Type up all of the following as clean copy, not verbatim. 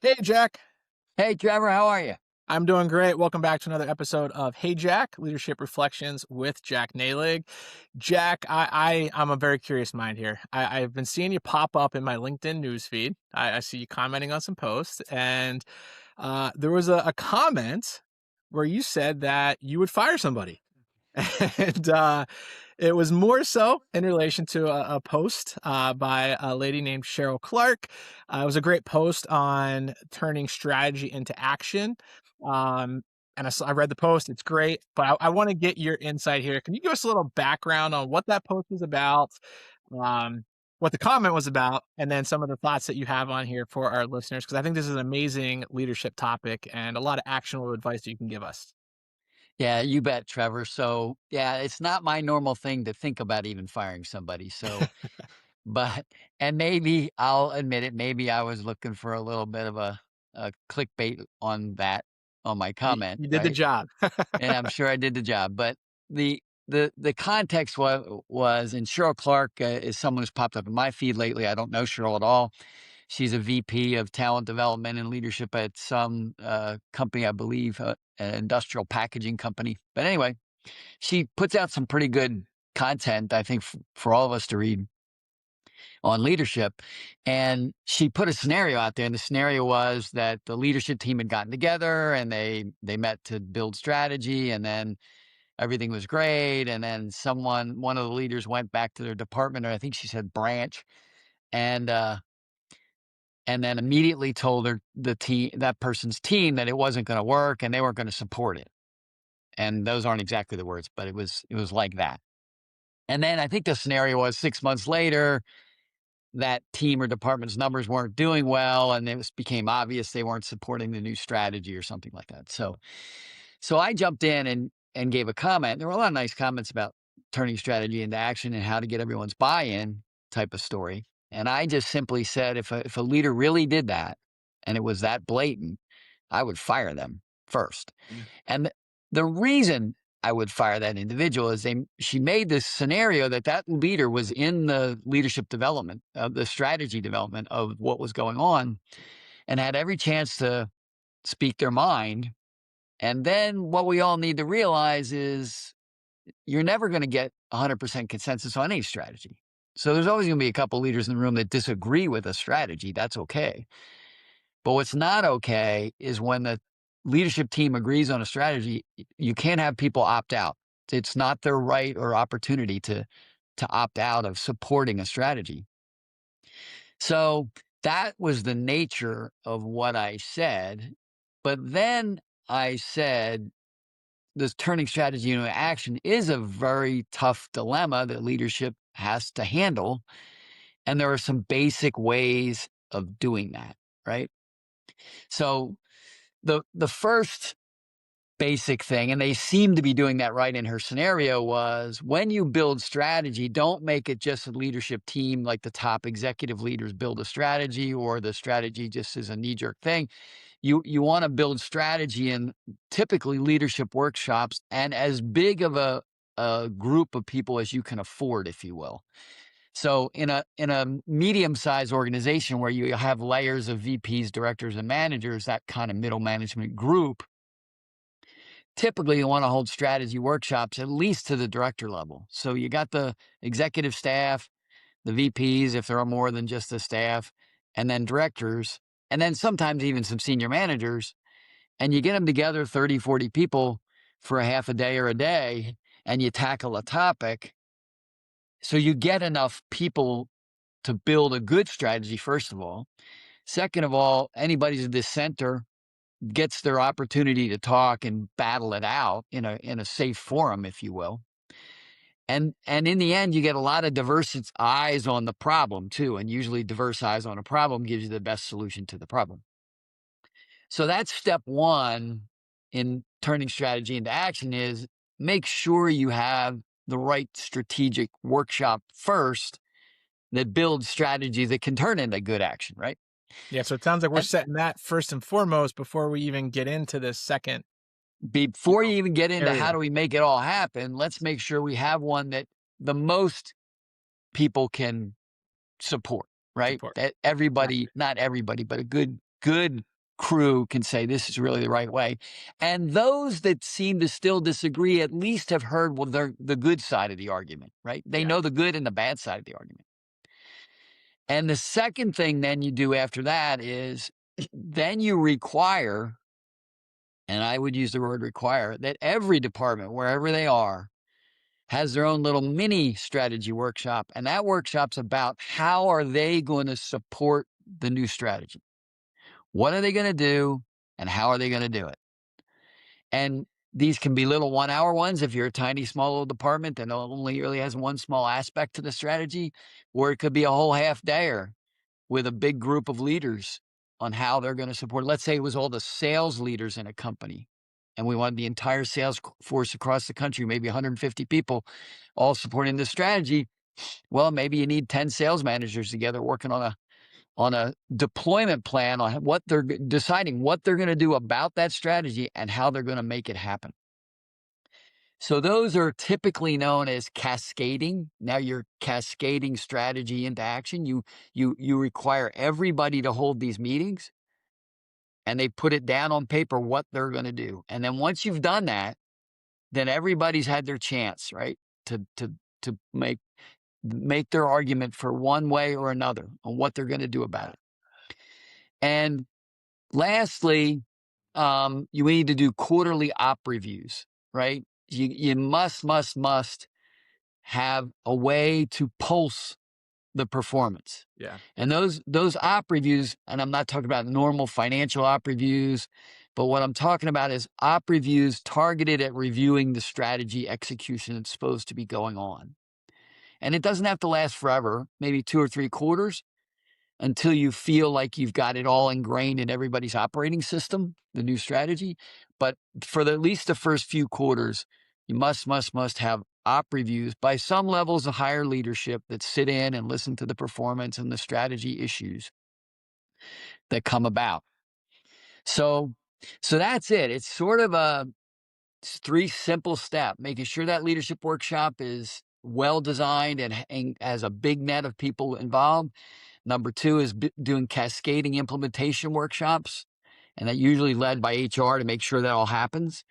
Hey, Jack. Hey, Trevor, how are you? I'm doing great. Welcome back to another episode of Hey Jack, Leadership Reflections with Jack Nehlig. Jack, I'm a very curious mind here. I've been seeing you pop up in my LinkedIn newsfeed. I see you commenting on some posts, and there was a comment where you said that you would fire somebody. And it was more so in relation to a post by a lady named Cheryl Clark. It was a great post on turning strategy into action. Um, and I read the post. It's great, but I want to get your insight here. Can you give us a little background on what that post was about, um, what the comment was about, and then some of the thoughts that you have on here for our listeners? Because I think this is an amazing leadership topic and a lot of actionable advice that you can give us. Yeah, you bet, Trevor. So, yeah, it's not my normal thing to think about even firing somebody. But, and maybe I'll admit it, maybe I was looking for a little bit of a clickbait on that, on my comment, You did the right? job. And I'm sure I did the job. But the context was, and Cheryl Clark is someone who's popped up in my feed lately. I don't know Cheryl at all. She's a VP of talent development and leadership at some company, I believe, an industrial packaging company. But anyway, she puts out some pretty good content, I think, for all of us to read on leadership. And she put a scenario out there, and the scenario was that the leadership team had gotten together and they met to build strategy, and then everything was great. And then one of the leaders went back to their department, or I think she said branch, and and then immediately told that person's team that it wasn't going to work and they weren't going to support it. And those aren't exactly the words, but it was like that. And then I think the scenario was 6 months later, that team or department's numbers weren't doing well, and became obvious they weren't supporting the new strategy or something like that. So I jumped in and gave a comment. There were a lot of nice comments about turning strategy into action and how to get everyone's buy-in type of story. And I just simply said, if a leader really did that and it was that blatant, I would fire them first. Mm. And the reason I would fire that individual is she made this scenario that leader was in the leadership development, the strategy development of what was going on, and had every chance to speak their mind. And then what we all need to realize is you're never going to get 100% consensus on any strategy. So there's always going to be a couple leaders in the room that disagree with a strategy. That's okay. But what's not okay is when the leadership team agrees on a strategy, you can't have people opt out. It's not their right or opportunity to opt out of supporting a strategy. So that was the nature of what I said. But then I said, this turning strategy into action is a very tough dilemma that leadership has to handle. And there are some basic ways of doing that, right? So the first basic thing, and they seem to be doing that right in her scenario, was when you build strategy, don't make it just a leadership team, like the top executive leaders build a strategy, or the strategy just is a knee-jerk thing. You want to build strategy in typically leadership workshops, and as big of a group of people as you can afford, if you will. So in a medium-sized organization where you have layers of VPs, directors, and managers, that kind of middle management group, typically you want to hold strategy workshops at least to the director level. So you got the executive staff, the VPs, if there are more than just the staff, and then directors, and then sometimes even some senior managers, and you get them together, 30, 40 people for a half a day or a day, and you tackle a topic. So you get enough people to build a good strategy, first of all. Second of all, anybody at the center gets their opportunity to talk and battle it out in a safe forum, if you will. And in the end, you get a lot of diverse eyes on the problem too. And usually diverse eyes on a problem gives you the best solution to the problem. So that's step one in turning strategy into action, is make sure you have the right strategic workshop first that builds strategy that can turn into good action, right? Yeah, so it sounds like we're And setting that first and foremost before we even get into this second, you before know, you even get into area. how do we make it all happen, let's make sure we have one that the most people can support, right? Support. That Gotcha. everybody, not everybody, but a good good crew can say this is really the right way. And those that seem to still disagree at least have heard, well, they're the good side of the argument, right? They Yeah. know the good and the bad side of the argument. And the second thing then you do after that is then you require, and I would use the word require, that every department, wherever they are, has their own little mini strategy workshop. And that workshop's about how are they going to support the new strategy? What are they going to do? And how are they going to do it? And these can be little 1 hour ones if you're a tiny, small little department that only really has one small aspect to the strategy, or it could be a whole half dayer with a big group of leaders on how they're going to support. Let's say it was all the sales leaders in a company, and we wanted the entire sales force across the country, maybe 150 people, all supporting the strategy. Well, maybe you need 10 sales managers together working on a deployment plan on what they're deciding what they're going to do about that strategy and how they're going to make it happen. So those are typically known as cascading. Now you're cascading strategy into action. You require everybody to hold these meetings and they put it down on paper what they're going to do. And then once you've done that, then everybody's had their chance, right? To make their argument for one way or another on what they're going to do about it. And lastly, you need to do quarterly op reviews, right? You must have a way to pulse the performance. Yeah. And those op reviews, and I'm not talking about normal financial op reviews, but what I'm talking about is op reviews targeted at reviewing the strategy execution that's supposed to be going on. And it doesn't have to last forever, maybe 2 or 3 quarters, until you feel like you've got it all ingrained in everybody's operating system, the new strategy. But for at least the first few quarters, you must have op reviews by some levels of higher leadership that sit in and listen to the performance and the strategy issues that come about. So, so that's it. It's sort of it's 3 simple steps, making sure that leadership workshop is well designed and has a big net of people involved. Number 2 is doing cascading implementation workshops, and that usually led by HR to make sure that all happens.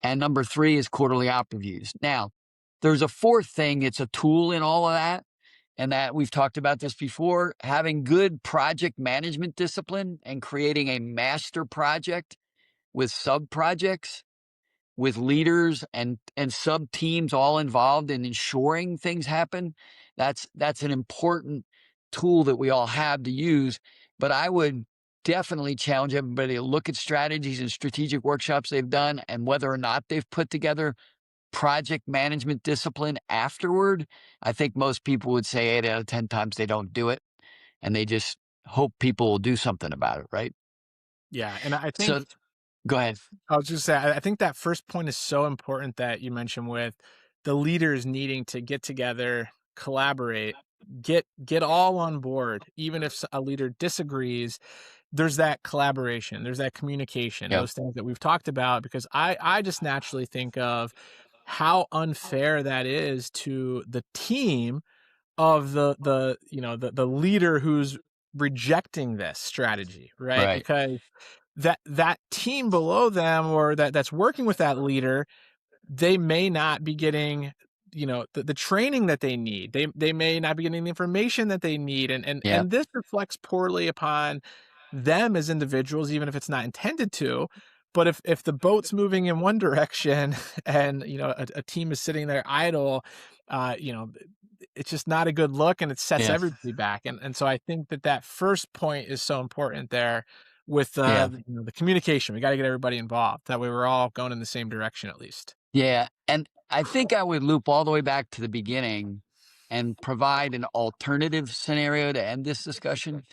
And number 3 is quarterly op reviews. Now, there's a fourth thing. It's a tool in all of that, and that we've talked about this before, having good project management discipline and creating a master project with sub projects with leaders and sub teams all involved in ensuring things happen. That's an important tool that we all have to use. But I would definitely challenge everybody to look at strategies and strategic workshops they've done and whether or not they've put together project management discipline afterward. I think most people would say 8 out of 10 times they don't do it and they just hope people will do something about it, right? Yeah. And I So think go ahead. I was just saying, I think that first point is so important that you mentioned with the leaders needing to get together, collaborate, get all on board, even if a leader disagrees. There's that collaboration, there's that communication, Yeah. those things that we've talked about. Because I just naturally think of how unfair that is to the team of the leader who's rejecting this strategy, right? Right. Because that team below them or that's working with that leader, they may not be getting, the training that they need. They may not be getting the information that they need, Yeah. and this reflects poorly upon them as individuals, even if it's not intended to. But if the boat's moving in one direction and, a team is sitting there idle, uh, you know, it's just not a good look, and it sets Yeah. everybody back. And so I think that first point is so important there with, Yeah. the communication. We gotta get everybody involved. That way we're all going in the same direction at least. Yeah, and I think I would loop all the way back to the beginning and provide an alternative scenario to end this discussion.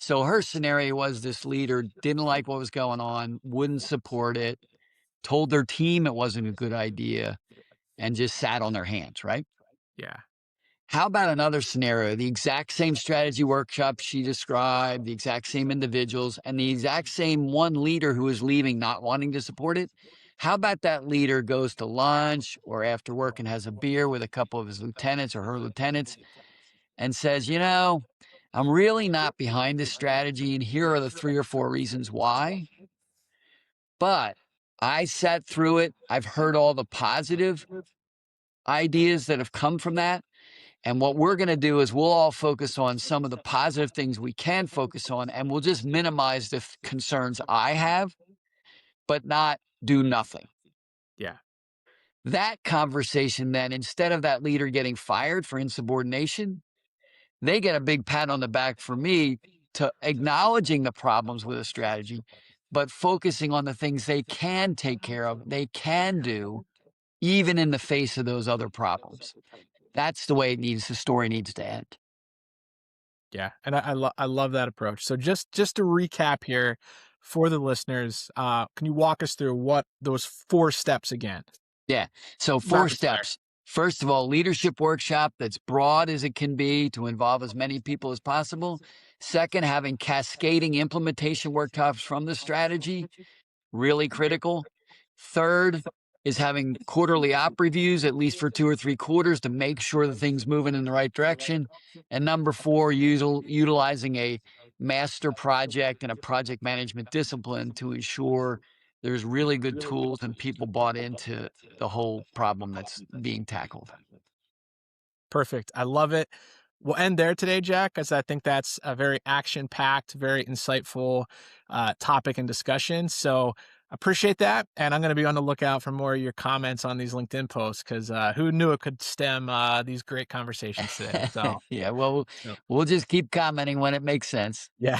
So her scenario was this leader didn't like what was going on, wouldn't support it, told their team it wasn't a good idea, and just sat on their hands, right? Yeah. How about another scenario? The exact same strategy workshop she described, the exact same individuals, and the exact same one leader who is leaving, not wanting to support it. How about that leader goes to lunch or after work and has a beer with a couple of his lieutenants or her lieutenants and says, I'm really not behind this strategy, and here are the 3 or 4 reasons why. But I sat through it. I've heard all the positive ideas that have come from that. And what we're going to do is we'll all focus on some of the positive things we can focus on, and we'll just minimize the concerns I have, but not do nothing. Yeah. That conversation, then, instead of that leader getting fired for insubordination, they get a big pat on the back for me to acknowledging the problems with a strategy, but focusing on the things they can take care of, they can do, even in the face of those other problems. That's the way the story needs to end. Yeah, and I love that approach. So just to recap here for the listeners, can you walk us through what those 4 steps again? Yeah. So, 4 Rapid fire. steps. First of all, leadership workshop that's broad as it can be to involve as many people as possible. Second, having cascading implementation workshops from the strategy, really critical. Third is having quarterly op reviews, at least for 2 or 3 quarters, to make sure the thing's moving in the right direction. And number four, utilizing a master project and a project management discipline to ensure there's really good tools and people bought into the whole problem that's being tackled. Perfect. I love it. We'll end there today, Jack, as I think that's a very action-packed, very insightful topic and discussion. So appreciate that, and I'm going to be on the lookout for more of your comments on these LinkedIn posts because who knew it could stem these great conversations today? So, Yeah, well, so we'll just keep commenting when it makes sense. yeah,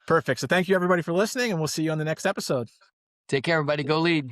perfect. So thank you everybody for listening, and we'll see you on the next episode. Take care, everybody. Go lead.